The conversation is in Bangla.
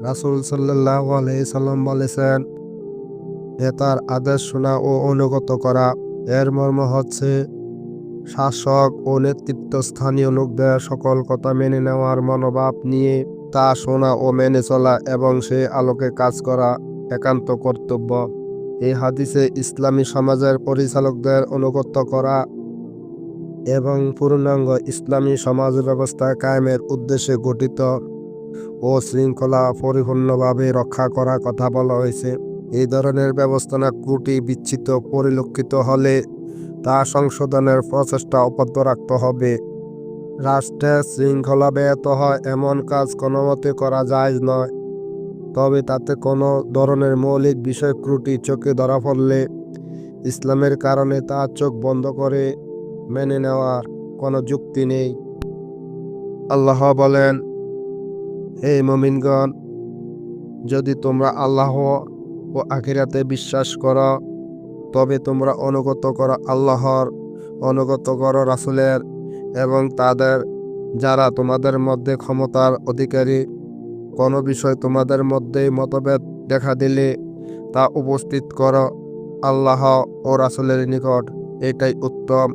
রাসূল সাল্লাল্লাহু আলাইহি সাল্লাম বলেছেন, নেতার আদেশ শোনা ও অনুগত করা। এর মর্ম হচ্ছে শাসক ও নেতৃত্বস্থানীয় লোকদের সকল কথা মেনে নেওয়ার মনোভাব নিয়ে তা শোনা ও মেনে চলা এবং সেই আলোকে কাজ করা একান্ত কর্তব্য। এই হাদিসে ইসলামী সমাজের পরিচালকদের অনুগত করা এবং পূর্ণাঙ্গ ইসলামী সমাজ ব্যবস্থা কায়েমের উদ্দেশ্যে গঠিত ও শৃঙ্খলা পরিপূর্ণভাবে রক্ষা করার কথা বলা হয়েছে। এই ধরনের ব্যবস্থা ত্রুটি বিচ্ছিন্ন পরিলক্ষিত হলে তা সংশোধনের প্রচেষ্টা অব্যাহত রাখতে হবে। রাষ্ট্রের শৃঙ্খলা ব্যাহত হয় এমন কাজ কোনোমতে করা যায় নয়। তবে তাতে কোনো ধরনের মৌলিক বিষয় ত্রুটি চোখে ধরা পড়লে ইসলামের কারণে তা চোখ বন্ধ করে মেনে নেওয়ার কোনো যুক্তি নেই। আল্লাহ বলেন, হে মুমিনগণ, যদি তোমরা আল্লাহ ও আখিরাতে বিশ্বাস করো তবে তোমরা অনুগত করো আল্লাহর, অনুগত করো রাসূলের এবং তাদের যারা তোমাদের মধ্যে ক্ষমতার অধিকারী। কোনো বিষয় তোমাদের মধ্যে মতভেদ দেখা দিলে তা উপস্থিত করো আল্লাহ ও রাসূলের নিকট, এটাই উত্তম।